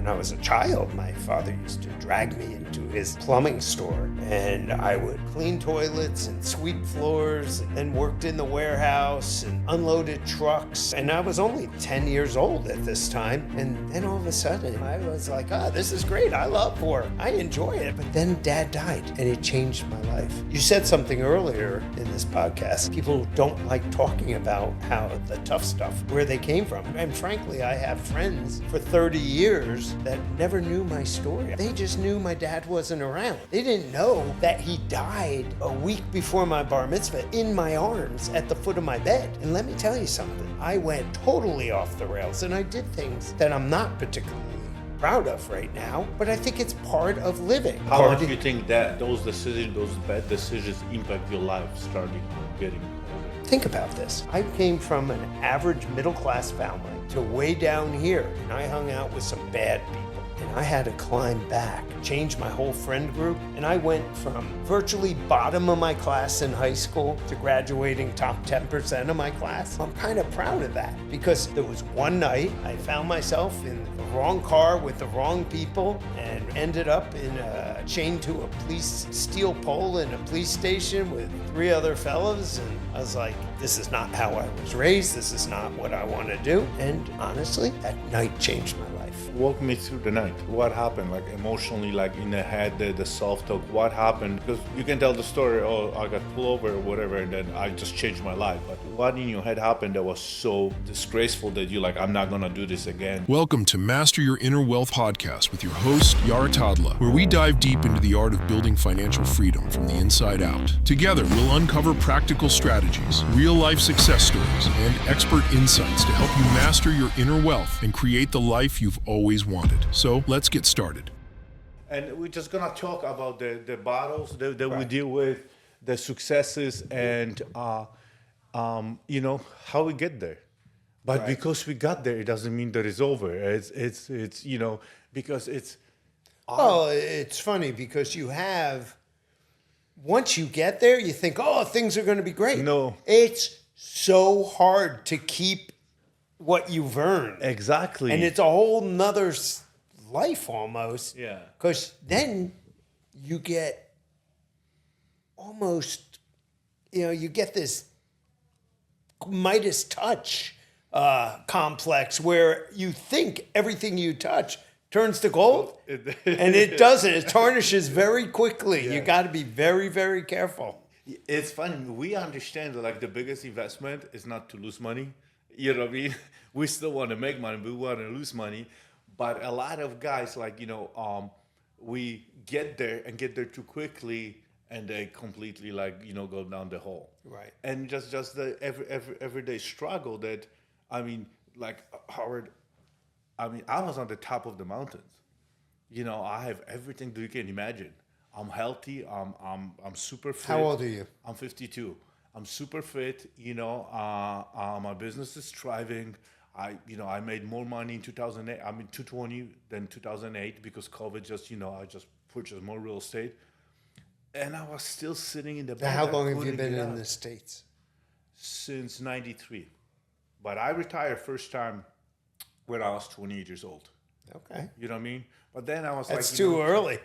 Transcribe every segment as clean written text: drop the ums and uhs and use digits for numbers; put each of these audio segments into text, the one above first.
When I was a child, my father used to drag me into his plumbing store, and I would clean toilets and sweep floors, and worked in the warehouse and unloaded trucks. And I was only 10 years old at this time. And then all of a sudden, I was like, this is great. I love work. I enjoy it. But then Dad died, and it changed my life. You said something earlier in this podcast. People don't like talking about how the tough stuff, where they came from. And frankly, I have friends for 30 years that never knew my story. They just knew my dad wasn't around. They didn't know that he died a week before my bar mitzvah in my arms at the foot of my bed. And let me tell you something. I went totally off the rails, and I did things that I'm not particularly proud of right now, but I think it's part of living. How much do you think that those decisions, those bad decisions impact your life starting getting older? Think about this. I came from an average middle-class family to way down here, and I hung out with some bad people. And I had to climb back, change my whole friend group, and I went from virtually bottom of my class in high school to graduating top 10% of my class. I'm kind of proud of that, because there was one night I found myself in the wrong car with the wrong people and ended up in chained to a police steel pole in a police station with 3 other fellas, and I was like, this is not how I was raised, this is not what I want to do. And honestly, that night changed my life. Walk me through the night. What happened, like emotionally, like in the head, the self-talk, what happened? Because you can tell the story, I got pulled over or whatever, and then I just changed my life. But what in your head happened that was so disgraceful that you're like, I'm not gonna do this again? Welcome to Master Your Inner Wealth podcast with your host, Jarek Tadla, where we dive deep into the art of building financial freedom from the inside out. Together, we'll uncover practical strategies, real-life success stories, and expert insights to help you master your inner wealth and create the life you've always wanted. So let's get started. And we're just gonna talk about the battles that Right. we deal with, the successes, and how we get there. But Right. because we got there, it doesn't mean that it's over. It's because it's. Well, it's funny because once you get there, you think, things are going to be great. No. It's so hard to keep what you've earned. Exactly. And it's a whole nother life almost. Yeah. Because then you get almost, you get this Midas touch complex where you think everything you touch turns to gold, and it doesn't. It tarnishes very quickly. Yeah. You got to be very, very careful. It's funny. We understand that like the biggest investment is not to lose money. You know what I mean? We still want to make money, but we want to lose money. But a lot of guys, we get there too quickly, and they completely go down the hole. Right. And just the everyday struggle that, Howard, I was on the top of the mountains. I have everything that you can imagine. I'm healthy. I'm super fit. How old are you? I'm 52. I'm super fit. My business is thriving. I made more money in 2008. 2020 than 2008 because COVID I just purchased more real estate. And I was still sitting in the back. How long have you been in the States? Since 93. But I retired first time when I was 28 years old. Okay. You know what I mean? But then I was That's too early.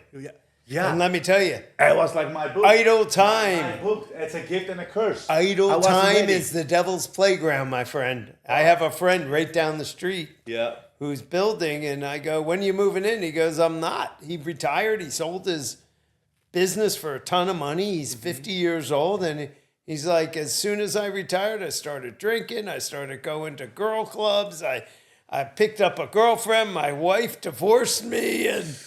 Yeah. And let me tell you, It was like my book. idle time. My book. It's a gift and a curse. Idle I wasn't time ready. is the devil's playground, my friend. I have a friend right down the street Yeah. who's building, and I go, when are you moving in? He goes, I'm not. He retired. He sold his business for a ton of money. He's 50 years old, and he's like, as soon as I retired, I started drinking. I started going to girl clubs. I picked up a girlfriend. My wife divorced me, and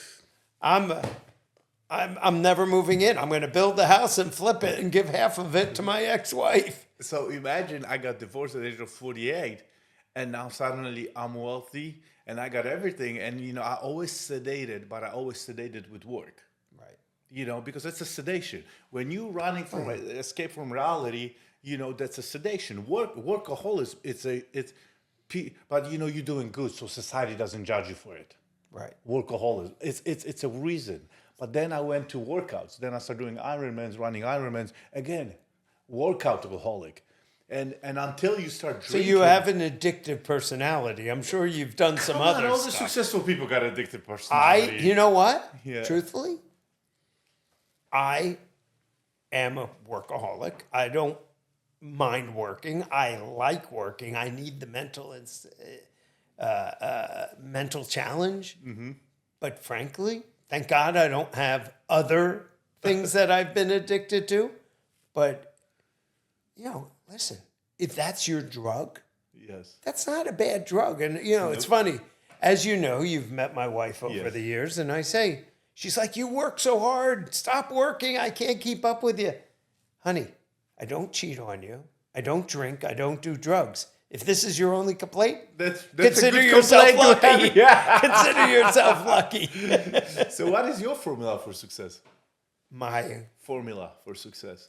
I'm never moving in. I'm going to build the house and flip it and give half of it to my ex-wife. So imagine I got divorced at the age of 48, and now suddenly I'm wealthy and I got everything. And, I always sedated, but I always sedated with work. Right. Because it's a sedation. When you're running from escape from reality, that's a sedation. Workaholism, but you're doing good, so society doesn't judge you for it. Right. Workaholism, it's a reason. But then I went to workouts. Then I started doing Ironmans, running Ironmans. Again, workoutaholic. And until you start So drinking. you have an addictive personality. I'm sure you've done some Come on, other all the stuff. successful people got addictive personality. You know what? Yeah. Truthfully, I am a workaholic. I don't mind working. I like working. I need the mental challenge. Mm-hmm. But frankly, thank God I don't have other things that I've been addicted to. But, listen, if that's your drug, Yes. that's not a bad drug. And, it's funny. As you know, you've met my wife over the years, and I say, she's like, you work so hard. Stop working. I can't keep up with you. Honey, I don't cheat on you. I don't drink. I don't do drugs. If this is your only complaint, That's consider a good yourself complaint to lucky. have. Yeah. Consider yourself lucky. So what is your formula for success? My Formula for success.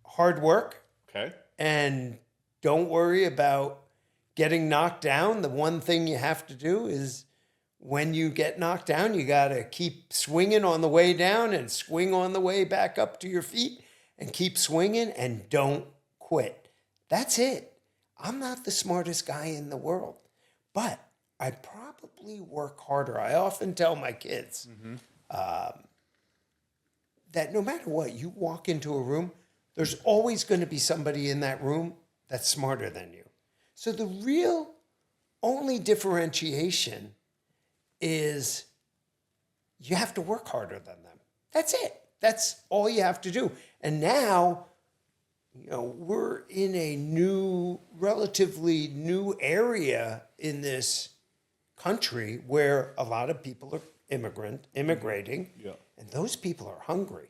hard work, Okay. and don't worry about getting knocked down. The one thing you have to do is when you get knocked down, you got to keep swinging on the way down and swing on the way back up to your feet and keep swinging and don't quit. That's it. I'm not the smartest guy in the world, but I probably work harder. I often tell my kids that no matter what, you walk into a room, there's always going to be somebody in that room that's smarter than you. So the real only differentiation is you have to work harder than them. That's it. That's all you have to do. And now, we're in a relatively new area in this country where a lot of people are immigrating, and those people are hungry.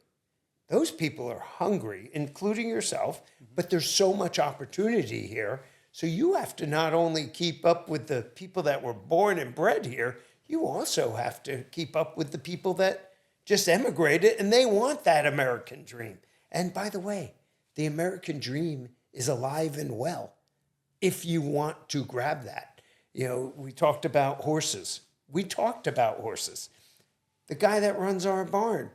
Those people are hungry, including yourself, but there's so much opportunity here. So you have to not only keep up with the people that were born and bred here, you also have to keep up with the people that just emigrated and they want that American dream. And by the way, the American dream is alive and well if you want to grab that. We talked about horses. The guy that runs our barn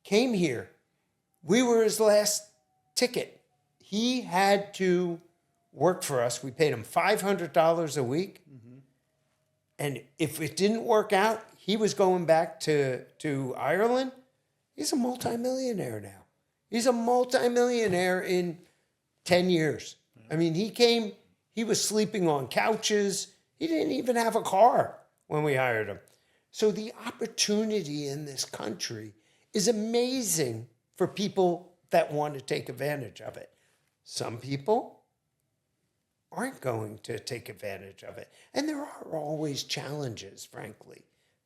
came here. We were his last ticket. He had to work for us. We paid him $500 a week. Mm-hmm. And if it didn't work out, he was going back to Ireland. He's a multimillionaire now. He's a multimillionaire in 10 years. I mean, he was sleeping on couches. He didn't even have a car when we hired him. So the opportunity in this country is amazing for people that want to take advantage of it. Some people aren't going to take advantage of it. And there are always challenges, frankly.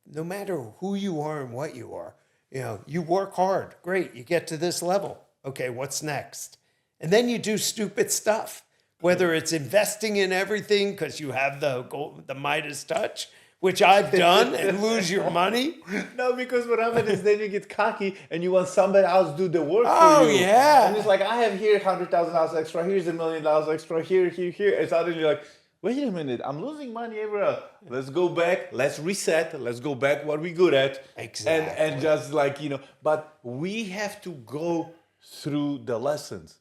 No matter who you are and what you are. You work hard. Great, you get to this level. Okay, what's next? And then you do stupid stuff, whether it's investing in everything because you have the Midas touch, which I've done, and lose your money. No, because what happens is then you get cocky and you want somebody else to do the work for Oh, you. yeah. And it's like, I have here $100,000 extra, here's $1 million extra, here. And suddenly you're like, wait a minute, I'm losing money everywhere. Let's go back, let's reset, let's go back what we're good at. Exactly. And just but we have to go through the lessons.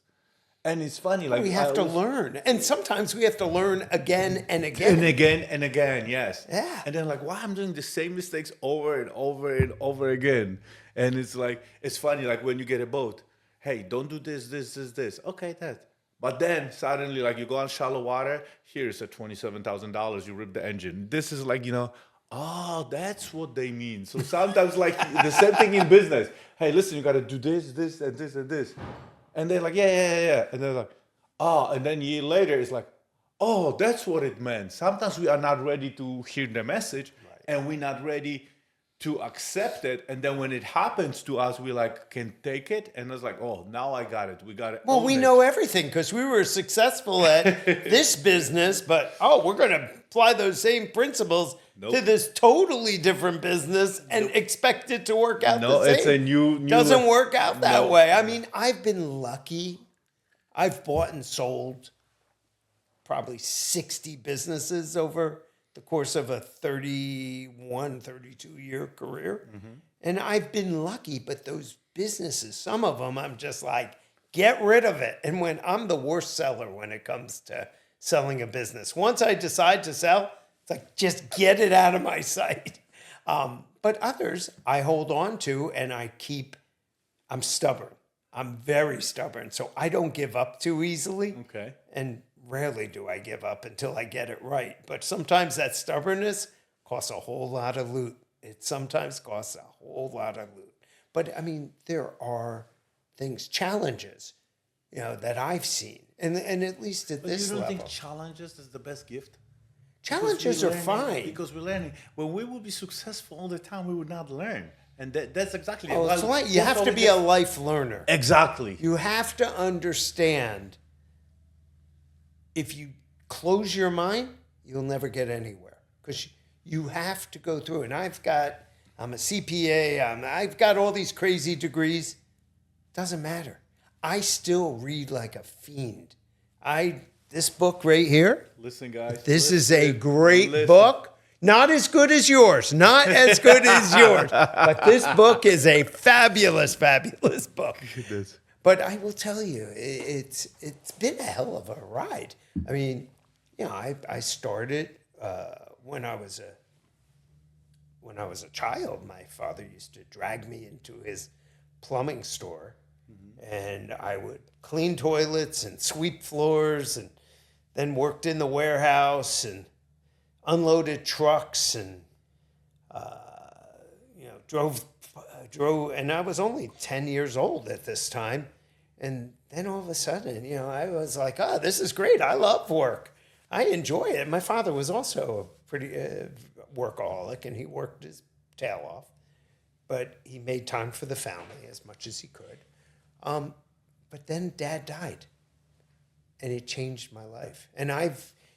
And it's funny, We have to learn. And sometimes we have to learn again and again. And again, yes. Yeah. And then why I'm doing the same mistakes over and over and over again. And it's it's funny, when you get a boat, hey, don't do this. Okay, that. But then suddenly, you go on shallow water, here's a $27,000, you rip the engine. This is oh, that's what they mean. So sometimes the same thing in business. Hey, listen, you got to do this, and this, and this. And they're like, yeah. And they're like, oh, and then a year later, it's oh, that's what it meant. Sometimes we are not ready to hear the message, and we're not ready to accept it. And then when it happens to us, we can take it. And it's oh, now I got it. We got it. Well, we know everything because we were successful at this business, but we're going to apply those same principles to this totally different business and expect it to work out the same. It's a new doesn't work out that way. I mean, I've been lucky. I've bought and sold probably 60 businesses over the course of a 32 year career. Mm-hmm. And I've been lucky, but those businesses, some of them I'm just Get rid of it. And when I'm the worst seller when it comes to selling a business, once I decide to sell, it's like, just get it out of my sight. But others I hold on to and I'm stubborn. I'm very stubborn. So I don't give up too easily. Okay. And rarely do I give up until I get it right. But sometimes that stubbornness costs a whole lot of loot. It sometimes costs a whole lot of loot. But I mean, there are challenges, that I've seen. And at least at this level. You don't think challenges is the best gift? Challenges are fine. Because we're learning. When we will be successful all the time, we would not learn. And that's exactly Oh, it's like you have to be a life learner. Exactly. You have to understand, if you close your mind, you'll never get anywhere. Because you have to go through. And I'm a CPA, I've got all these crazy degrees. Doesn't matter. I still read like a fiend. This book right here. Listen, guys. This is a great book. Not as good as yours. Not as good as yours. But this book is a fabulous, fabulous book. It is. But I will tell you, it's been a hell of a ride. I mean, I started when I was a child. My father used to drag me into his plumbing store, and I would clean toilets and sweep floors, and then worked in the warehouse and unloaded trucks and drove, and I was only 10 years old at this time. And then all of a sudden, I was like, oh, this is great. I love work. I enjoy it. My father was also a pretty workaholic, and he worked his tail off. But he made time for the family as much as he could. But then Dad died, and it changed my life. And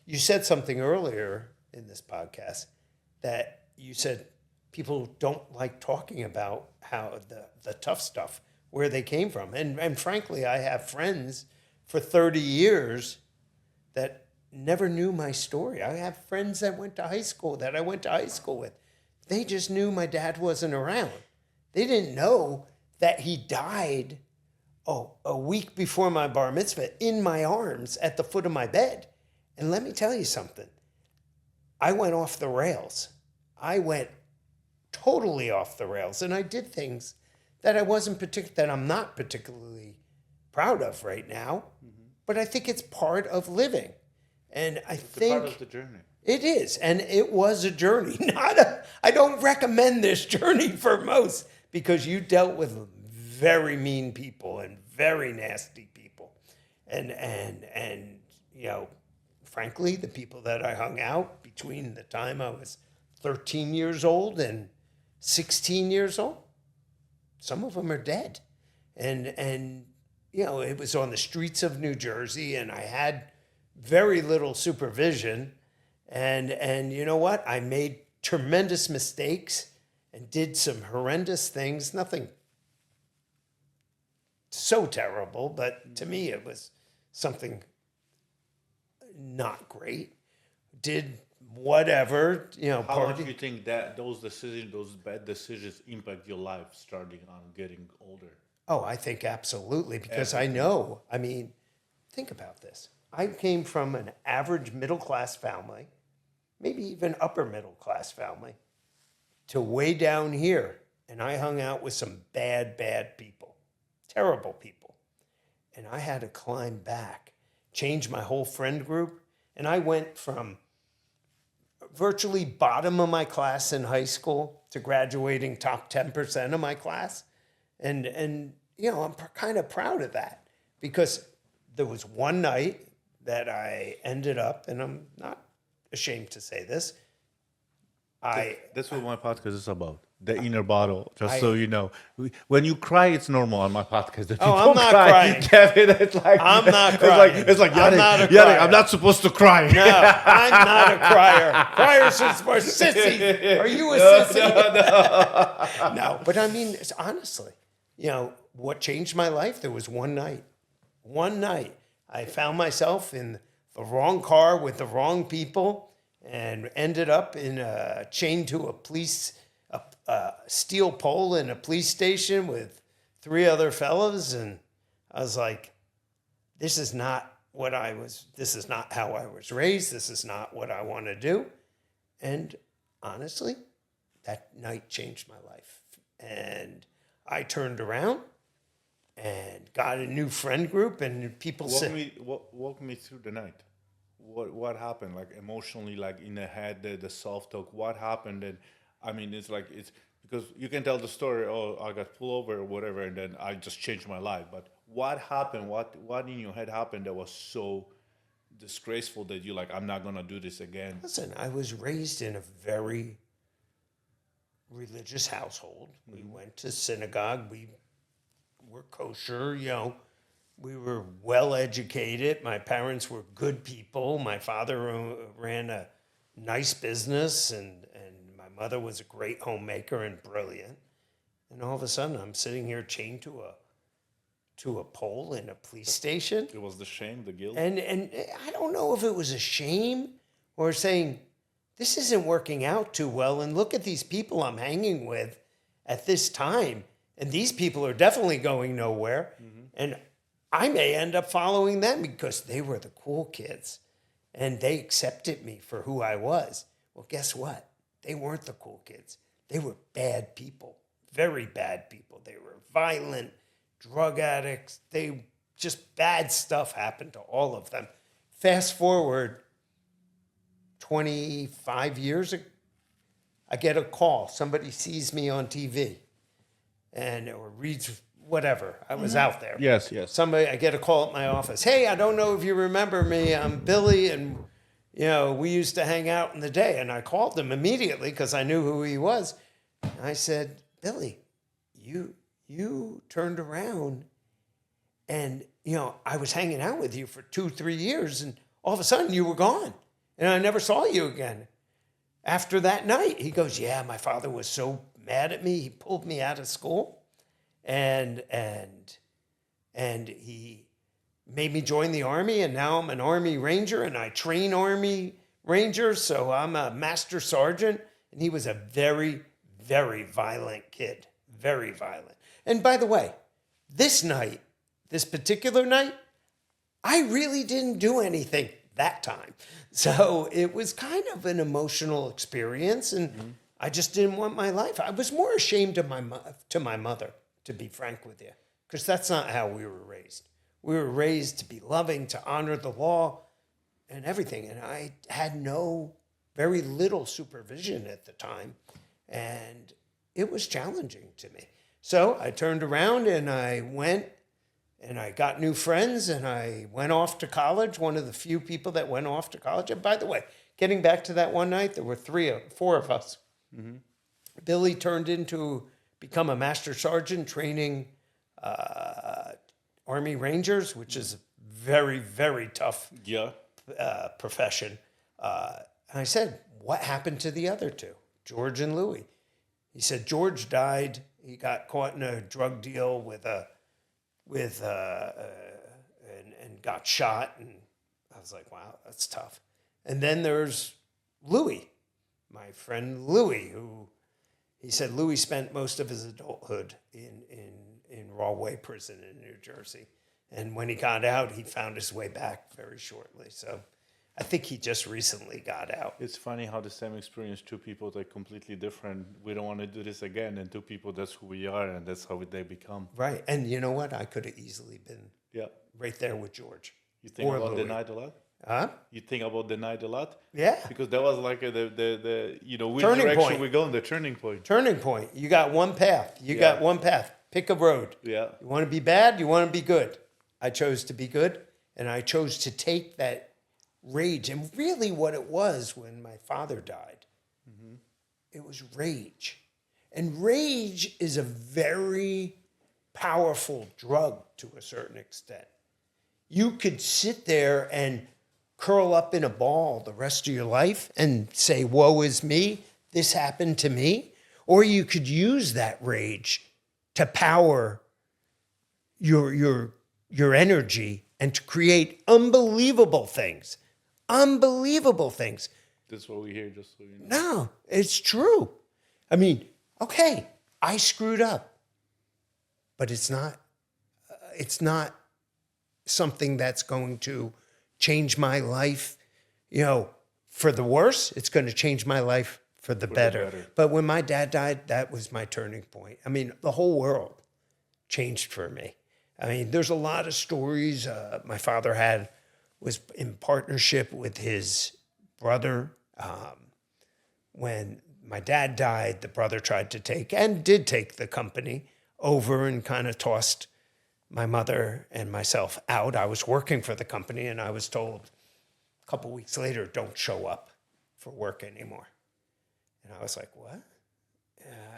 you said something earlier in this podcast that you said people don't like talking about how the tough stuff, where they came from. And frankly, I have friends for 30 years that never knew my story. I have friends that I went to high school with. They just knew my dad wasn't around. They didn't know that he died a week before my bar mitzvah in my arms at the foot of my bed. And let me tell you something. I went off the rails. I went totally off the rails. And I did things that that I'm not particularly proud of right now. Mm-hmm. But I think it's part of living. And it's part of the journey. It is. And it was a journey. I don't recommend this journey for most, because you dealt with very mean people and very nasty people. And frankly, the people that I hung out between the time I was 13 years old and 16 years old, some of them are dead. And it was on the streets of New Jersey, and I had very little supervision. And you know what? I made tremendous mistakes and did some horrendous things. Nothing so terrible, but to me it was something not great. Did whatever, How much do you think that those bad decisions impact your life starting on getting older? Oh, I think absolutely, because I know, think about this. I came from an average middle-class family, maybe even upper middle-class family, to way down here. And I hung out with some bad people, terrible people. And I had to climb back, change my whole friend group. And I went from virtually bottom of my class in high school to graduating top 10% of my class. And I'm kind of proud of that, because there was one night that I ended up, and I'm not ashamed to say this. That's what my podcast is about. The inner battle, so you know. When you cry, it's normal on my podcast. The people I'm not cry. crying. Kevin, it's like, I'm not crying. It's like I'm not a crier. I'm not supposed to cry. No, I'm not a crier. Criers are for sissies. Are you a sissy? No, but it's honestly, what changed my life? There was one night. I found myself in the wrong car with the wrong people, and ended up chained to a steel pole in a police station with 3 other fellas. And I was like, this is not how I was raised. This is not what I want to do. And honestly, that night changed my life. And I turned around and got a new friend group, and people said, walk me through the night. What happened? Like emotionally, like in the head, the self-talk, what happened? And I mean, it's because you can tell the story, oh, I got pulled over or whatever, and then I just changed my life. But what happened? What in your head happened that was so disgraceful that you're like, I'm not gonna do this again? listen, I was raised in a very religious household. We went to synagogue. We were kosher, we were well educated. My parents were good people. My father ran a nice business, and my mother was a great homemaker and brilliant. And all of a sudden, I'm sitting here chained to a pole in a police station. It was the shame, the guilt. And I don't know if it was a shame or saying, this isn't working out too well. And look at these people I'm hanging with at this time. And these people are definitely going nowhere. And I may end up following them because they were the cool kids. And they accepted me for who I was. Well, guess what? They weren't the cool kids. They were bad people, very bad people. They were violent, drug addicts. Just bad stuff happened to all of them. Fast forward 25 years ago, I get a call. Somebody sees me on TV or reads whatever. I was out there. Yes. I get a call at my office. Hey, I don't know if you remember me. I'm Billy, and we used to hang out in the day. And I called him immediately because I knew who he was. I said, Billy, you turned around, and I was hanging out with you for 2-3 years, and all of a sudden you were gone, and I never saw you again after that night. He goes, yeah, my father was so mad at me, he pulled me out of school, and he made me join the Army, and now I'm an Army Ranger, and I train Army Rangers, so I'm a Master Sergeant. And he was a very, very violent kid, very violent. And by the way, this particular night, I really didn't do anything that time. So it was kind of an emotional experience, and I just didn't want my life. I was more ashamed of my mother, to be frank with you, because that's not how we were raised. We were raised to be loving, to honor the law and everything. And I had very little supervision at the time. And it was challenging to me. So I turned around and I went and I got new friends and I went off to college, one of the few people that went off to college. And by the way, getting back to that one night, there were 4 of us. Billy turned into become a Master Sergeant training Army Rangers, which is a very, very tough profession. And I said, what happened to the other 2, George and Louie? He said, George died. He got caught in a drug deal and got shot. And I was like, wow, that's tough. And then there's Louie, my friend Louie, who he said Louie spent most of his adulthood in Rahway Prison in New Jersey. And when he got out, he found his way back very shortly. So I think he just recently got out. It's funny how the same experience, 2 people, they're completely different. We don't want to do this again. And 2 people, that's who we are, and that's how they become. Right. And you know what? I could have easily been right there with George. You think about the night a lot? Huh? You think about the night a lot? Yeah. Because that was like the which turning direction point. we go, the turning point. Turning point. You got one path. You got one path. Pick a road. Yeah. You want to be bad? You want to be good. I chose to be good, and I chose to take that rage. And really what it was when my father died, it was rage. And rage is a very powerful drug to a certain extent. You could sit there and curl up in a ball the rest of your life and say, woe is me, this happened to me. Or you could use that rage to power your energy and to create unbelievable things. Unbelievable things. That's what we hear, just so you know. No, it's true. I mean, okay, I screwed up, but it's not something that's going to change my life, for the worse. It's going to change my life for the better. But when my dad died, that was my turning point. I mean, the whole world changed for me. I mean, there's a lot of stories my father was in partnership with his brother. When my dad died, the brother tried to did take the company over and kind of tossed my mother and myself out. I was working for the company, and I was told a couple weeks later, don't show up for work anymore. And I was like, what?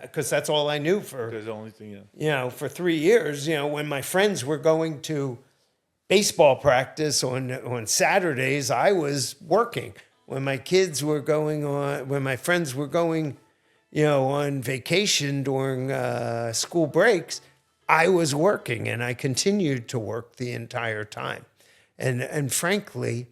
Because that's all I knew for, That's the only thing, for 3 years. When my friends were going to baseball practice on Saturdays, I was working. When my friends were going, on vacation during school breaks, I was working, and I continued to work the entire time. And frankly,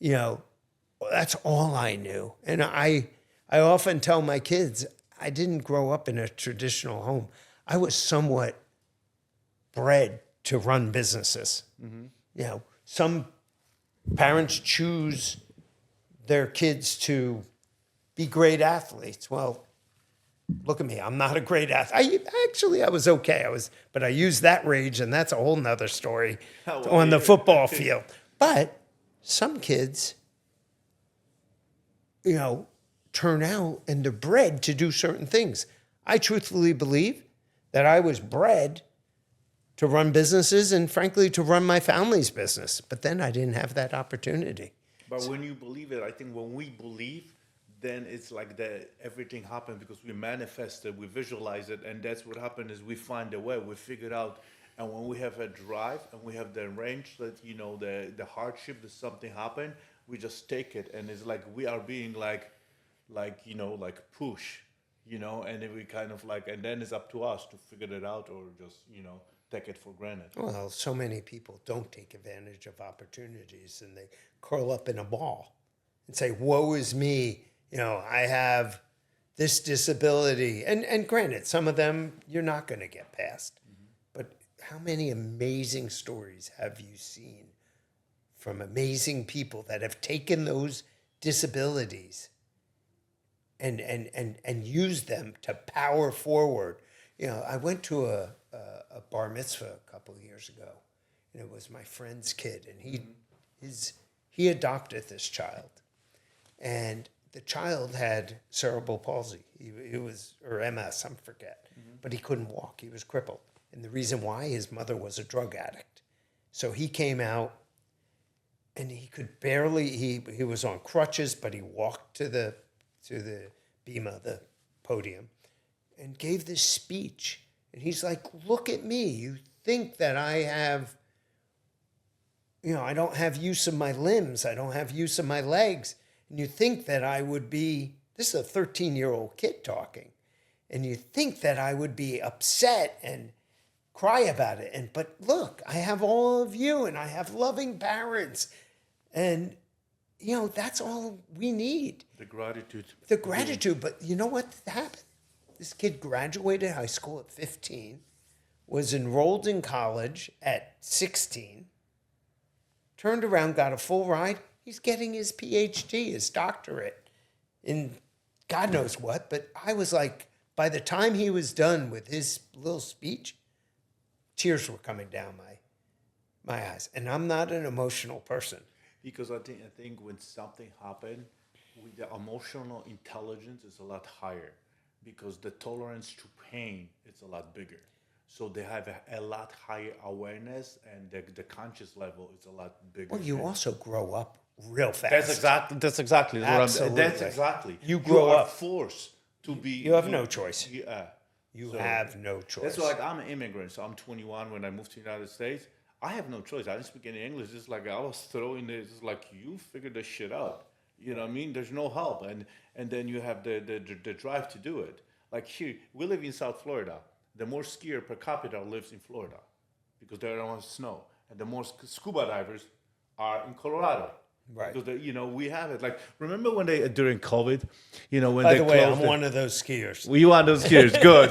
that's all I knew. And I often tell my kids, I didn't grow up in a traditional home. I was somewhat bred to run businesses. Mm-hmm. Some parents choose their kids to be great athletes. Well, look at me. I'm not a great athlete. I was okay. But I used that rage, and that's a whole nother story on the football field. But some kids, turn out and they're bred to do certain things. I truthfully believe that I was bred to run businesses and, frankly, to run my family's business. But then I didn't have that opportunity. But when you believe it, I think when we believe, then it's like that everything happened because we manifest it, we visualize it, and that's what happened is we find a way, we figure it out. And when we have a drive and we have the range that, the hardship that something happened, we just take it. And it's like we are being like push, and then we kind of and then it's up to us to figure it out or just, take it for granted. Well, so many people don't take advantage of opportunities, and they curl up in a ball and say, woe is me. I have this disability. And granted, some of them you're not going to get past. Mm-hmm. But how many amazing stories have you seen from amazing people that have taken those disabilities and used them to power forward? I went to a bar mitzvah a couple of years ago, and it was my friend's kid, and he adopted this child, and the child had cerebral palsy. Or MS, I forget, but he couldn't walk. He was crippled, and the reason why, his mother was a drug addict. So he came out, and he could barely. He was on crutches, but he walked to the bima, the podium, and gave this speech. And he's like, look at me. You think that I have, I don't have use of my limbs. I don't have use of my legs. And you think that I would be, this is a 13-year-old kid talking. And you think that I would be upset and cry about it. But look, I have all of you, and I have loving parents. And, that's all we need. The gratitude. But you know what happened? This kid graduated high school at 15, was enrolled in college at 16, turned around, got a full ride. He's getting his PhD, his doctorate in God knows what. But I was like, by the time he was done with his little speech, tears were coming down my eyes. And I'm not an emotional person. Because I think when something happened, the emotional intelligence is a lot higher. Because the tolerance to pain is a lot bigger. So they have a lot higher awareness, and the conscious level is a lot bigger. Well, you also grow up real fast. That's exactly what Absolutely. That's exactly. You grow up forced to be. You have no choice. Yeah. You have no choice. That's why I'm an immigrant. So I'm 21 when I moved to the United States. I have no choice. I didn't speak any English. It's like I was throwing this. It's like you figure this shit out. You know what I mean? There's no help, and then you have the drive to do it. Like here, we live in South Florida. The more skier per capita lives in Florida because there don't snow, and the more scuba divers are in Colorado. Right. Because we have it. Like remember when they during COVID, when By they the way, closed I'm one of those skiers. Well, you want those skiers? Good.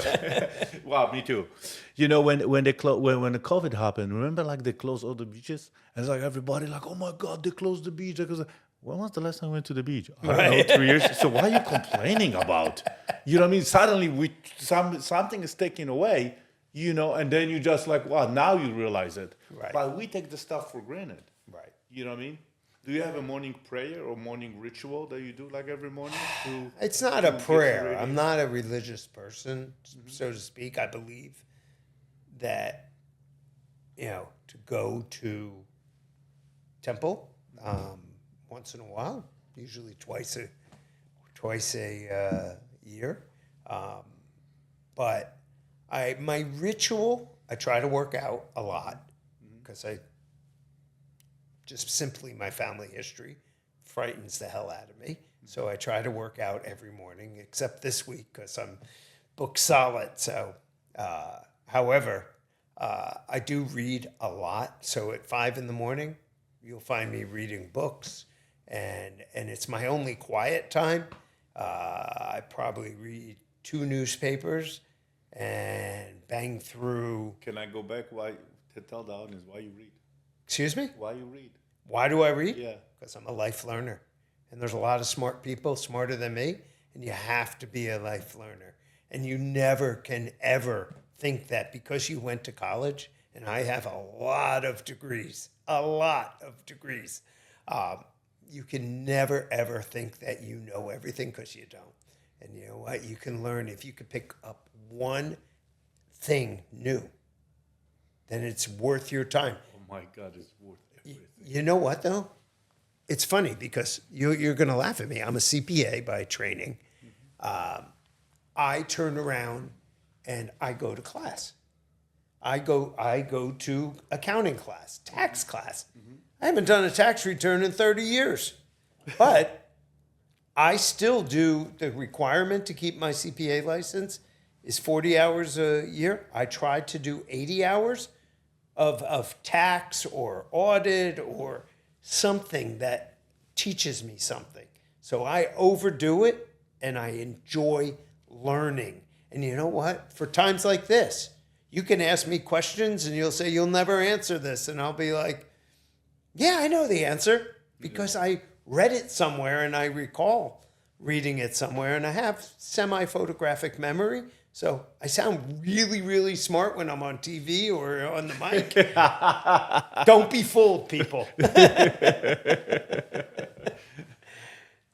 Wow, me too. You know, when they when the COVID happened, remember like they closed all the beaches, and it's like everybody like, oh my god, they closed the beach. Because when was the last time I went to the beach? I don't know, 3 years. So what are you complaining about? You know what I mean? Suddenly something is taken away, you know, and then you just like, wow, now you realize it. Right. But we take the stuff for granted. Right. You know what I mean? Do you have a morning prayer or morning ritual that you do like every morning? It's not a get prayer. ready? I'm not a religious person, so to speak. I believe that, you know, to go to temple once in a while, usually twice a year. But my ritual, I try to work out a lot because just simply my family history frightens the hell out of me. So I try to work out every morning, except this week because I'm book solid. So, however, I do read a lot. So at 5 a.m, you'll find me reading books, and it's my only quiet time. I probably read 2 newspapers and bang through. Can I go back? Why to tell the audience why you read? Excuse me? Why you read? Why do I read? Yeah. Because I'm a life learner. And there's a lot of smart people, smarter than me, and you have to be a life learner. And you never can ever think that because you went to college, and I have a lot of degrees, you can never ever think that you know everything, because you don't. And you know what? You can learn. If you could pick up one thing new, then it's worth your time. Oh my God, it's worth everything. You know what, though? It's funny because you're going to laugh at me. I'm a CPA by training. I turn around and I go to class. I go to accounting class, tax class. I haven't done a tax return in 30 years. But I still do the requirement to keep my CPA license is 40 hours a year. I try to do 80 hours of tax or audit or something that teaches me something. So I overdo it, and I enjoy learning. And you know what? For times like this, you can ask me questions and you'll say, you'll never answer this. And I'll be like, yeah, I know the answer because I read it somewhere and I recall reading it somewhere, and I have semi-photographic memory. So I sound really, really smart when I'm on TV or on the mic. Don't be fooled, people.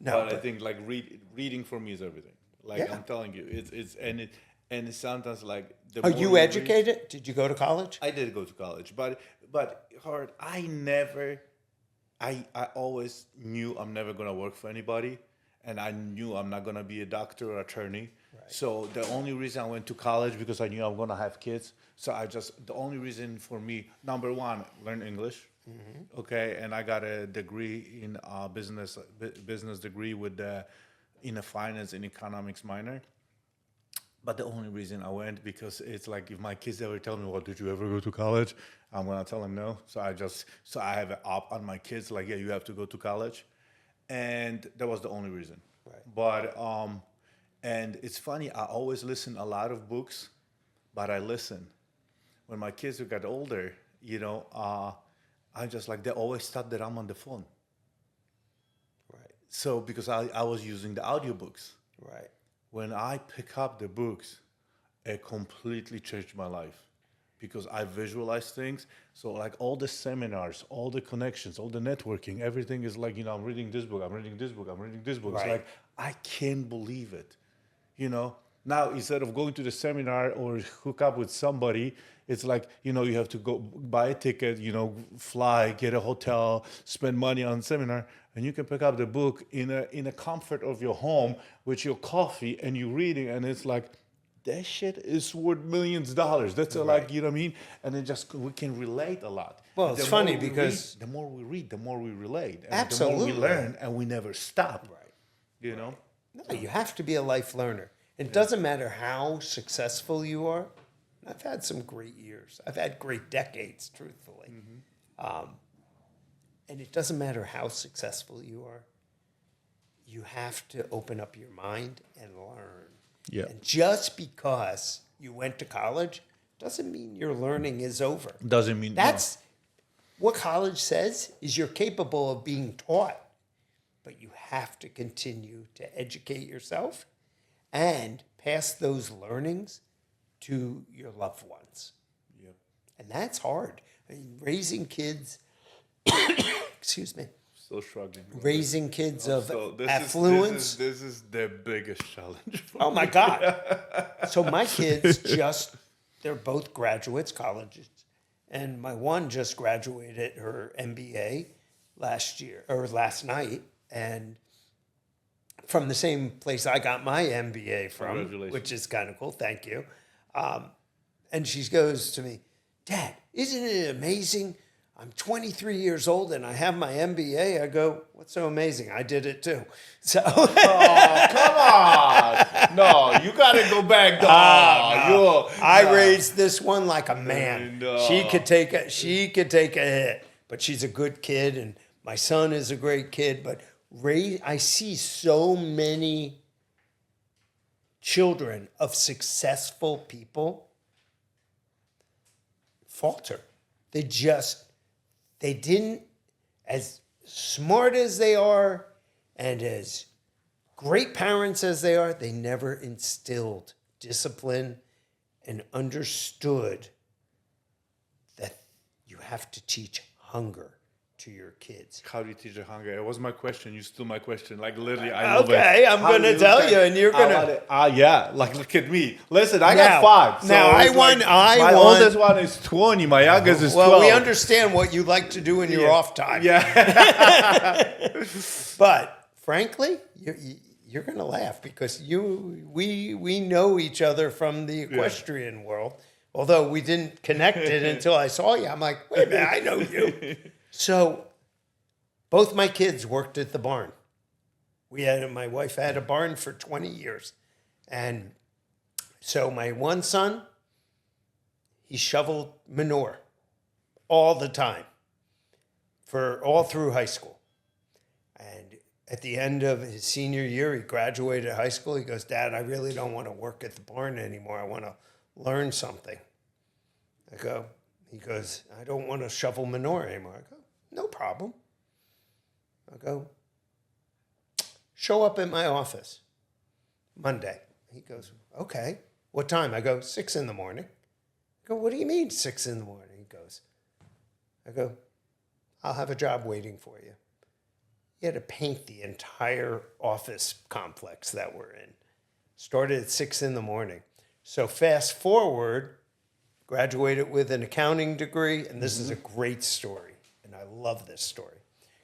No, But I think like reading for me is everything. Like Yeah. I'm telling you, it's sometimes like. Are you educated? Did you go to college? I did go to college, but Howard, I always knew I'm never gonna work for anybody, and I knew I'm not gonna be a doctor or attorney. Right. So the only reason I went to college because I knew I'm gonna have kids. So the only reason for me, number one, learn English. Mm-hmm. Okay, and I got a degree in business degree with in a finance and economics minor. But the only reason I went because it's like if my kids ever tell me, "Well, did you ever go to college?" I'm gonna tell them no. So I have an op on my kids like, yeah, you have to go to college, and that was the only reason. Right. But and it's funny. I always listen a lot of books, but I listen when my kids got older. You know, I just like they always thought that I'm on the phone. Right. So because I was using the audiobooks. Right. When I pick up the books, it completely changed my life because I visualize things. So like all the seminars, all the connections, all the networking, everything is like, you know, I'm reading this book, I'm reading this book, I'm reading this book. Right. It's like, I can't believe it. You know, now instead of going to the seminar or hook up with somebody, it's like, you know, you have to go buy a ticket, you know, fly, get a hotel, spend money on seminar, and you can pick up the book in a comfort of your home with your coffee and you reading, and it's like, that shit is worth millions of dollars. That's like, you know what I mean? And it just, we can relate a lot. Well, it's funny because the more we read, the more we relate. And Absolutely. the more we learn, and we never stop. Right. You know? No, you have to be a life learner. It doesn't matter how successful you are. I've had some great years. I've had great decades, truthfully. Mm-hmm. And it doesn't matter how successful you are. You have to open up your mind and learn. Yeah. And just because you went to college doesn't mean your learning is over. Doesn't mean That's what college says is you're capable of being taught, but you have to continue to educate yourself and pass those learnings to your loved ones. Yep. And that's hard. I mean, raising kids, excuse me, Still struggling. raising kids of So affluence. This is their biggest challenge. Oh my God. So my kids they're both graduates, colleges. And my one just graduated her MBA last night. And from the same place I got my MBA from, Congratulations. which is kind of cool. Thank you. And she goes to me, Dad, isn't it amazing? I'm 23 years old and I have my MBA. I go, what's so amazing? I did it too. So Oh, come on. No, you got to go back. I raised this one like a man. No. She could take a hit, but she's a good kid, and my son is a great kid. But I see so many children of successful people falter. They didn't, as smart as they are and as great parents as they are, they never instilled discipline and understood that you have to teach hunger to your kids. How do you teach a hunger? It was my question. You stole my question. Like literally, I love it. Okay, I'm How going do to tell you, and you're going to... yeah. Like, look at me. Listen, I got 5. So now, it's my won. oldest one is 20. My youngest is 12. Well, we understand what you like to do in your off time. Yeah. But frankly, you're going to laugh because we know each other from the equestrian world. Although we didn't connect it until I saw you. I'm like, wait a minute, I know you. So both my kids worked at the barn. My wife had a barn for 20 years. And so my one son, he shoveled manure all the time all through high school. And at the end of his senior year, he graduated high school. He goes, Dad, I really don't want to work at the barn anymore. I want to learn something. He goes, I don't want to shovel manure anymore. I go, no problem. I go, show up at my office Monday. He goes, okay. What time? I go, 6 a.m. I go, what do you mean 6 a.m? He goes, I go, I'll have a job waiting for you. He had to paint the entire office complex that we're in. Started at 6 a.m. So fast forward, graduated with an accounting degree, and this is a great story, and I love this story.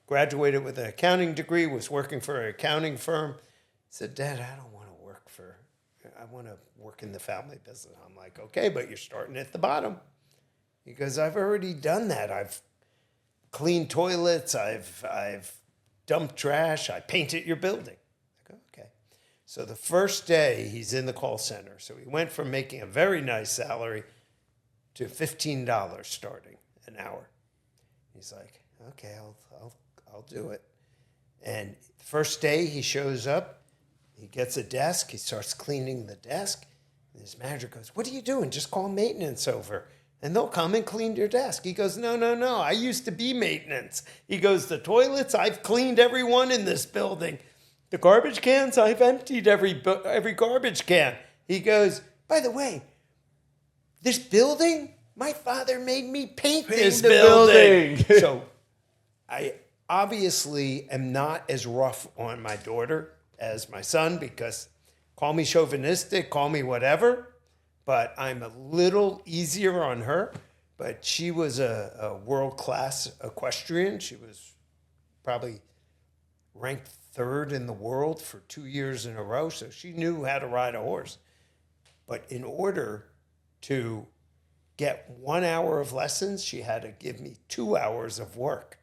Graduated with an accounting degree, was working for an accounting firm. Said, Dad, I don't want to I want to work in the family business. I'm like, okay, but you're starting at the bottom. He goes, I've already done that. I've cleaned toilets. I've dumped trash. I painted your building. I go, okay. So the first day he's in the call center. So he went from making a very nice salary to $15 starting an hour. He's like, okay, I'll do it. And the first day he shows up, he gets a desk, he starts cleaning the desk, and his manager goes, what are you doing? Just call maintenance over, and they'll come and clean your desk. He goes, no, I used to be maintenance. He goes, the toilets, I've cleaned every one in this building. The garbage cans, I've emptied every garbage can. He goes, by the way, this building, my father made me paint this building. So I obviously am not as rough on my daughter as my son, because call me chauvinistic, call me whatever, but I'm a little easier on her. But she was a world-class equestrian. She was probably ranked 3rd in the world for 2 years in a row, so she knew how to ride a horse. But in order to get 1 hour of lessons, she had to give me 2 hours of work,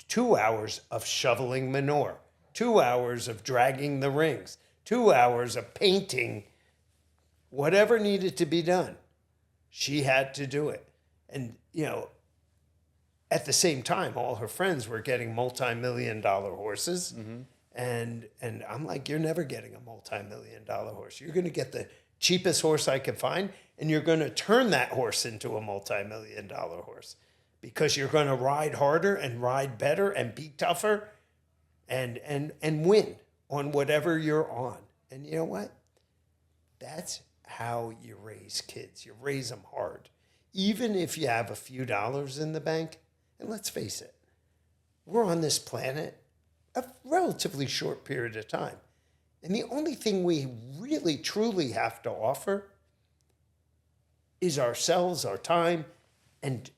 2 hours of shoveling manure, 2 hours of dragging the rings, 2 hours of painting, whatever needed to be done. She had to do it. And, at the same time, all her friends were getting multi-million-dollar horses. Mm-hmm. And I'm like, you're never getting a multi-million-dollar horse. You're going to get the cheapest horse I can find, and you're going to turn that horse into a multi-million-dollar horse because you're going to ride harder and ride better and be tougher and win on whatever you're on. And you know what? That's how you raise kids. You raise them hard. Even if you have a few dollars in the bank, and let's face it, we're on this planet a relatively short period of time. And the only thing we really, truly have to offer is ourselves, our time, and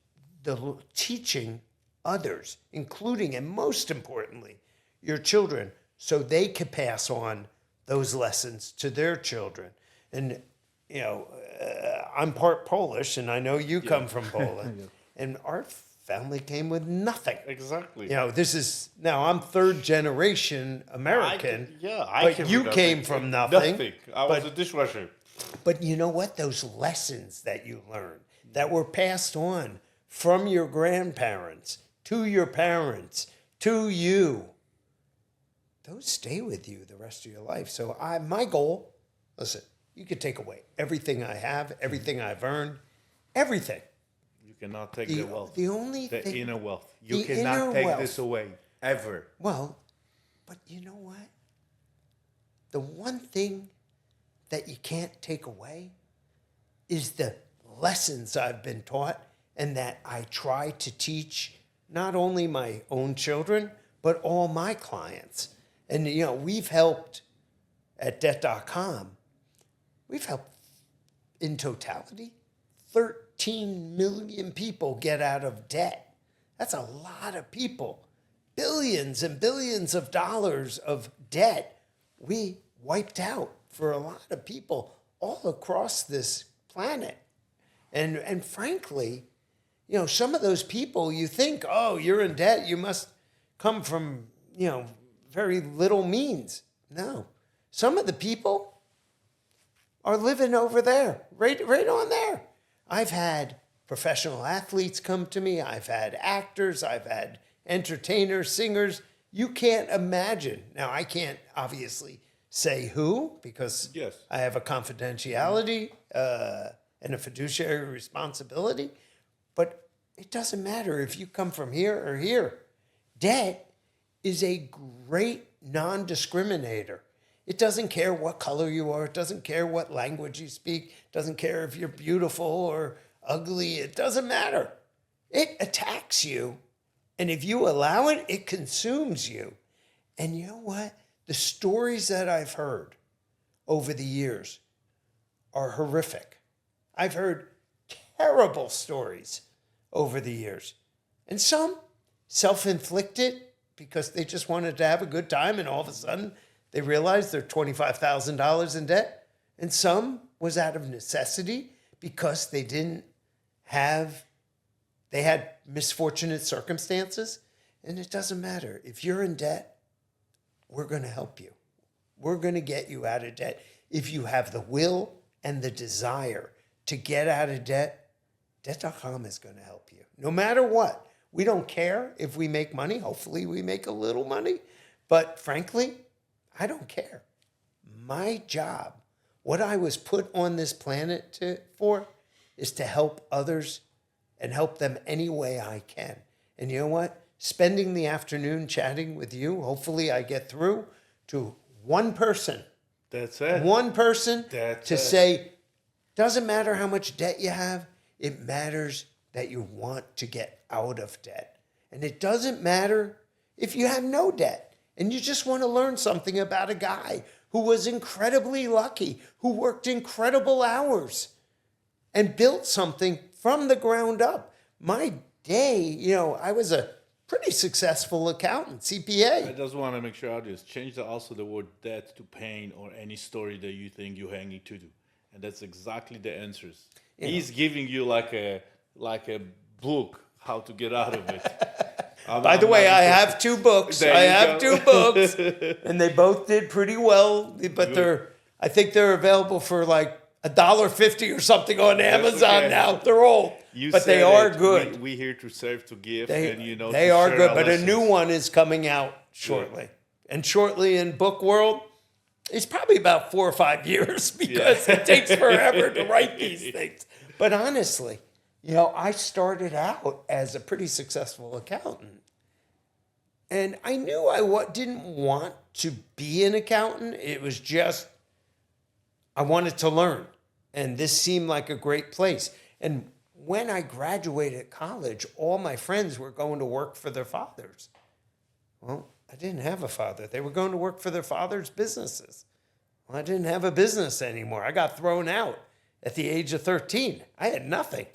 the teaching others, including, and most importantly, your children, so they can pass on those lessons to their children. And, you know, I'm part Polish, and I know you come from Poland. Yeah. And our family came with nothing. Exactly. You know, this is, now I'm third generation American, but you came from nothing. I was a dishwasher. But you know what? Those lessons that you learned that were passed on from your grandparents to your parents to you, those stay with you the rest of your life. So my goal, listen, you could take away everything I have, everything I've earned, everything. You cannot take the wealth. The only the thing, inner wealth. You the cannot inner take wealth. this away, ever. Well, but you know what? The one thing that you can't take away is the lessons I've been taught and that I try to teach not only my own children, but all my clients. And, you know, we've helped at Debt.com, we've helped in totality 13 million people get out of debt. That's a lot of people. Billions and billions of dollars of debt we wiped out for a lot of people all across this planet. And frankly, you know, some of those people you think, oh, you're in debt, you must come from, you know, very little means. No. Some of the people are living over there, right on there. I've had professional athletes come to me. I've had actors. I've had entertainers, singers. You can't imagine. Now, I can't obviously say who because Yes. I have a confidentiality and a fiduciary responsibility. But it doesn't matter if you come from here or here. Debt is a great non-discriminator. It doesn't care what color you are. It doesn't care what language you speak. It doesn't care if you're beautiful or ugly. It doesn't matter. It attacks you. And if you allow it, it consumes you. And you know what? The stories that I've heard over the years are horrific. I've heard terrible stories over the years. And some self-inflicted because they just wanted to have a good time and all of a sudden they realized they're $25,000 in debt. And some was out of necessity because they had misfortunate circumstances. And it doesn't matter. If you're in debt, we're going to help you. We're going to get you out of debt. If you have the will and the desire to get out of debt, Debt.com is going to help you. No matter what. We don't care if we make money. Hopefully we make a little money. But frankly, I don't care. My job, what I was put on this planet for, is to help others and help them any way I can. And you know what? Spending the afternoon chatting with you, hopefully I get through to one person. That's it. One person That's to it. say, doesn't matter how much debt you have, it matters that you want to get out of debt. And it doesn't matter if you have no debt and you just want to learn something about a guy who was incredibly lucky, who worked incredible hours and built something from the ground up. My day, you know, I was a pretty successful accountant, CPA. I just want to make sure I just change also the word debt to pain or any story that you think you're hanging to do. And that's exactly the answers. Yeah. He's giving you like a book, how to get out of it. By the way, I have two books. There I you have go. 2 books, and they both did pretty well. But I think they're available for like $1.50 or something on Amazon okay. now. They're old, but they are good. We here to serve, to give, They and you know they to are share good. our But a lessons. new one is coming out shortly, and shortly in book world, It's probably about 4 or 5 years because it takes forever to write these things. But honestly, I started out as a pretty successful accountant. And I knew I didn't want to be an accountant. It was just, I wanted to learn. And this seemed like a great place. And when I graduated college, all my friends were going to work for their fathers. Well, I didn't have a father. They were going to work for their father's businesses. Well, I didn't have a business anymore. I got thrown out at the age of 13. I had nothing.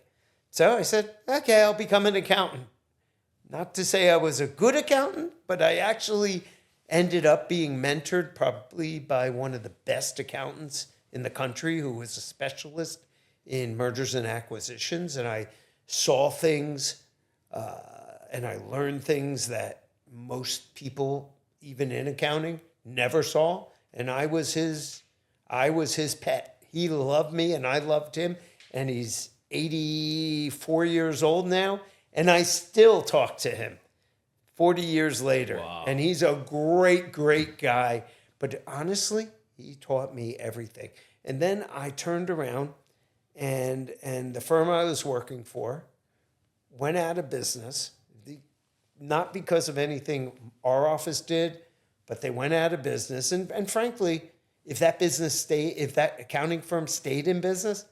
So I said, okay, I'll become an accountant. Not to say I was a good accountant, but I actually ended up being mentored probably by one of the best accountants in the country who was a specialist in mergers and acquisitions. And I saw things and I learned things that most people, even in accounting, never saw. And I was his pet. He loved me and I loved him. And he's 84 years old now. And I still talk to him 40 years later. Wow. And he's a great, great guy. But honestly, he taught me everything. And then I turned around and the firm I was working for went out of business. Not because of anything our office did, but they went out of business. And frankly, if that accounting firm stayed in business,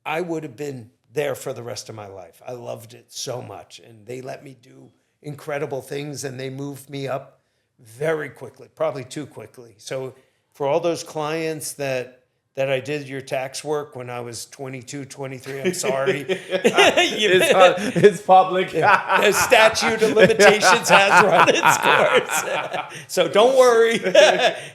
I would have been there for the rest of my life. I loved it so much. And they let me do incredible things and they moved me up very quickly, probably too quickly. So for all those clients that I did your tax work when I was 22, 23, I'm sorry. It's public. The statute of limitations has run its course. So don't worry.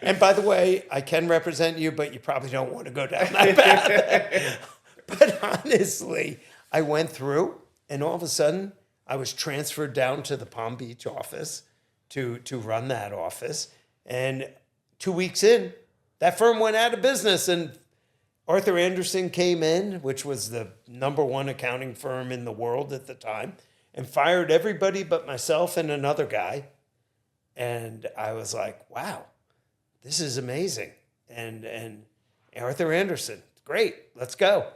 And by the way, I can represent you, but you probably don't want to go down that path. But honestly, I went through and all of a sudden I was transferred down to the Palm Beach office to run that office. And 2 weeks in, that firm went out of business and Arthur Andersen came in, which was the #1 accounting firm in the world at the time, and fired everybody but myself and another guy. And I was like, wow, this is amazing. And Arthur Andersen, great, let's go.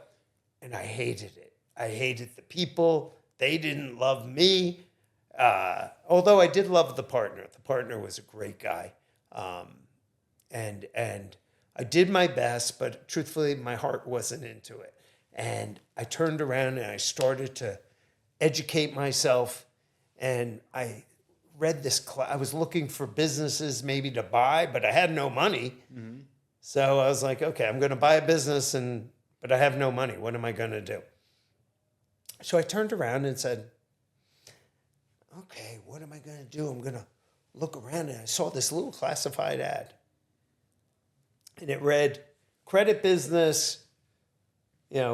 And I hated it. I hated the people. They didn't love me. Although I did love the partner. The partner was a great guy. And I did my best, but truthfully, my heart wasn't into it. And I turned around and I started to educate myself. And I read this I was looking for businesses maybe to buy, but I had no money. Mm-hmm. So I was like, okay, I'm going to buy a business, but I have no money. What am I going to do? So I turned around and said, okay, what am I going to do? I'm going to look around, and I saw this little classified ad. And it read, credit business,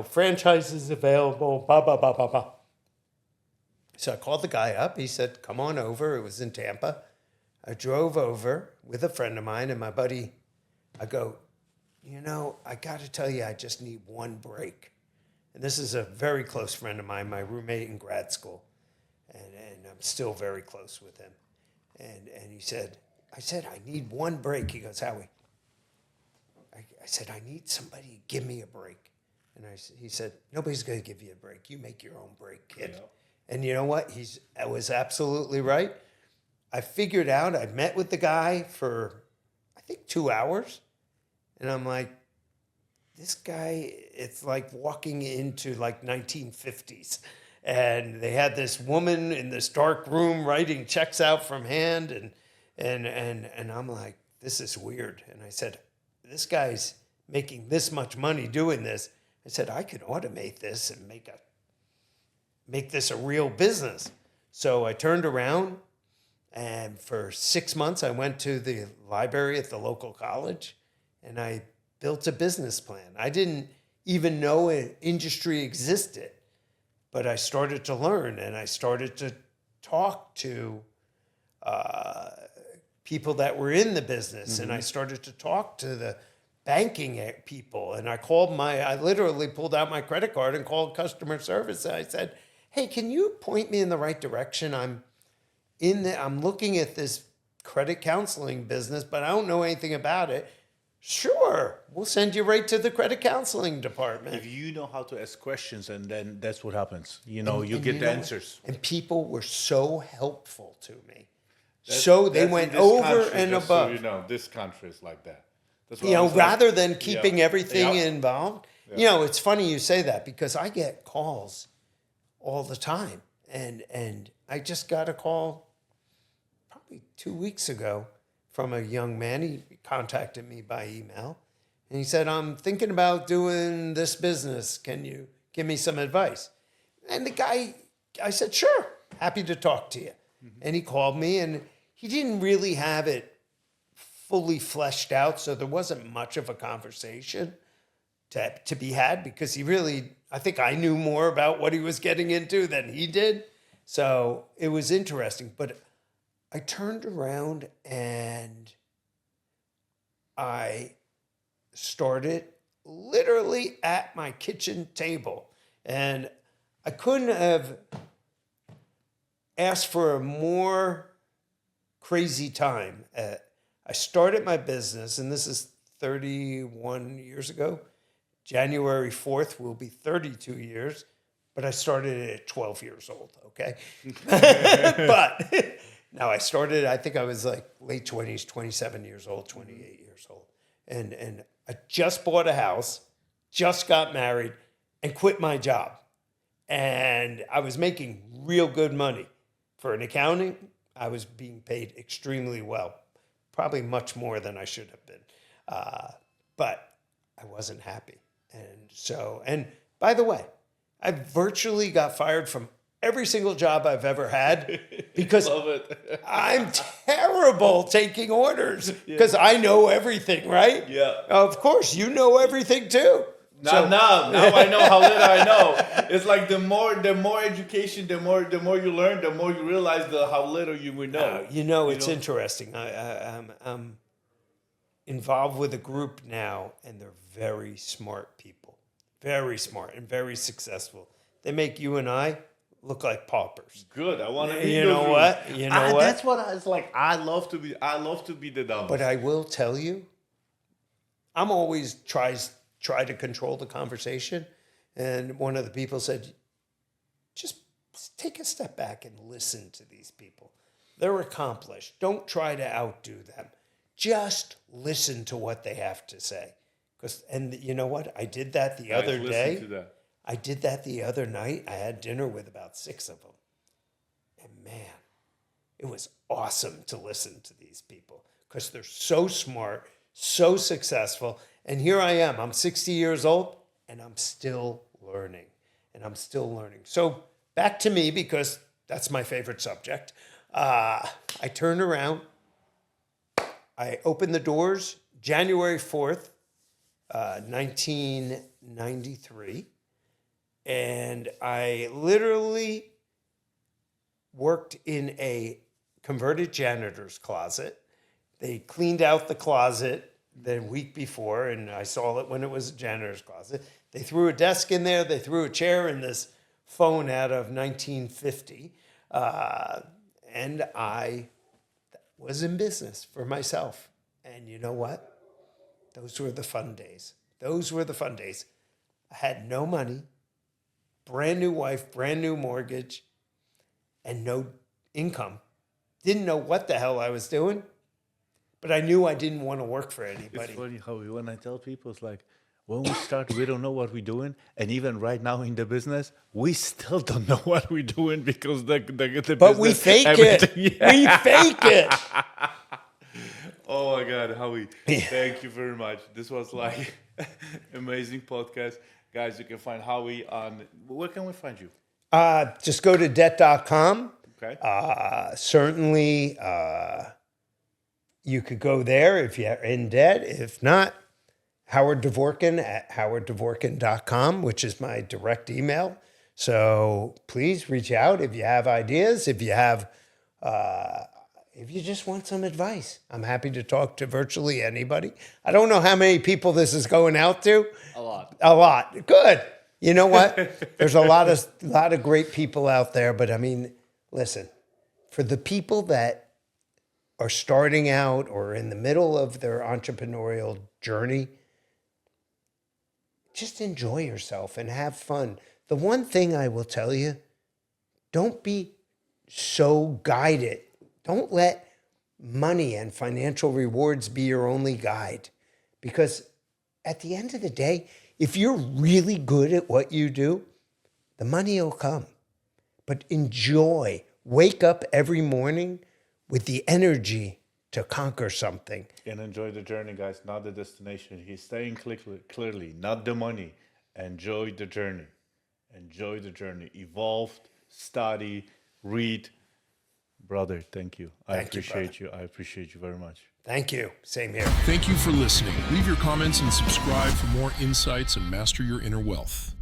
franchises available, blah, blah, blah, blah, blah. So I called the guy up. He said, come on over. It was in Tampa. I drove over with a friend of mine and my buddy. I go, I got to tell you, I just need one break. And this is a very close friend of mine, my roommate in grad school. And I'm still very close with him. And he said, I need one break. He goes, Howie. I said, I need somebody to give me a break. And he said, nobody's going to give you a break. You make your own break, kid. Yeah. And you know what? I was absolutely right. I figured out, I met with the guy for, I think, 2 hours. And I'm like, this guy, it's like walking into like 1950s. And they had this woman in this dark room writing checks out from hand. And I'm like, this is weird. And I said, this guy's making this much money doing this. I said, I could automate this and make this a real business. So I turned around, and for 6 months, I went to the library at the local college, and I built a business plan. I didn't even know an industry existed, but I started to learn, and I started to talk to people that were in the business, mm-hmm. and I started to talk to the banking people, and I literally pulled out my credit card and called customer service, and I said, hey, can you point me in the right direction? I'm looking at this credit counseling business, but I don't know anything about it. Sure, we'll send you right to the credit counseling department. If you know how to ask questions, and then that's what happens. You And get you the know, answers. And people were so helpful to me. They That's went in this over country, and just above. So this country is like that. That's what You I know, was like, rather than keeping everything Yeah. involved. You know, it's funny you say that because I get calls all the time. And I just got a call probably 2 weeks ago from a young man. He contacted me by email. And he said, I'm thinking about doing this business. Can you give me some advice? And the guy, I said, sure, happy to talk to you. And he called me, and he didn't really have it fully fleshed out, so there wasn't much of a conversation to be had because I think I knew more about what he was getting into than he did. So it was interesting. But I turned around and I started literally at my kitchen table. And I couldn't have asked for a more crazy time. I started my business, and this is 31 years ago. January 4th will be 32 years, but I started it at 12 years old, okay? But now I started, I think I was like late 20s, 27 years old, 28 years old. And I just bought a house, just got married, and quit my job. And I was making real good money. For an accounting, I was being paid extremely well, probably much more than I should have been. But I wasn't happy. And by the way, I virtually got fired from every single job I've ever had because Love it. I'm terrible taking orders because I know everything, right? Yeah. Of course, you know everything too. Now I know how little I know. It's like the more education, the more you learn, the more you realize how little you would know. It's interesting. I'm involved with a group now, and they're very smart people, very smart and very successful. They make you and I look like paupers. Good. I want to be. You know what? You know what? That's what I was like. I love to be the dumbest. But I will tell you, I'm always try to control the conversation. And one of the people said, just take a step back and listen to these people. They're accomplished. Don't try to outdo them. Just listen to what they have to say. And you know what? I did that the other day. To that. I did that the other night. I had dinner with about 6 of them. And man, it was awesome to listen to these people because they're so smart, so successful. And here I am. I'm 60 years old, and I'm still learning. So back to me, because that's my favorite subject. I turned around. I opened the doors January 4th, 1993. And I literally worked in a converted janitor's closet. They cleaned out the closet the week before, and I saw it when it was a janitor's closet. They threw a desk in there. They threw a chair and this phone out of 1950. And I was in business for myself. And you know what? Those were the fun days. I had no money, brand new wife, brand new mortgage, and no income. Didn't know what the hell I was doing, but I knew I didn't want to work for anybody. It's funny how when I tell people, it's like, when we start, we don't know what we're doing. And even right now in the business, we still don't know what we're doing because the But business, we fake everything- it. We fake it. Oh my God, Howie. Thank you very much. This was like amazing podcast. Guys, you can find Howie on, where can we find you? Just go to debt.com. Okay. Certainly, you could go there if you're in debt. If not, Howard Dvorkin at howarddvorkin.com, which is my direct email. So please reach out if you have ideas, if you just want some advice. I'm happy to talk to virtually anybody. I don't know how many people this is going out to. A lot. Good. You know what? There's a lot of great people out there, but I mean, listen, for the people that are starting out or in the middle of their entrepreneurial journey, just enjoy yourself and have fun. The one thing I will tell you, don't be so guided. Don't let money and financial rewards be your only guide. Because at the end of the day, if you're really good at what you do, the money will come. But enjoy. Wake up every morning with the energy to conquer something. And enjoy the journey, guys, not the destination. He's saying clearly, not the money. Enjoy the journey. Enjoy the journey. Evolve, study, read. Brother, thank you. I appreciate you. I appreciate you very much. Thank you. Same here. Thank you for listening. Leave your comments and subscribe for more insights and master your inner wealth.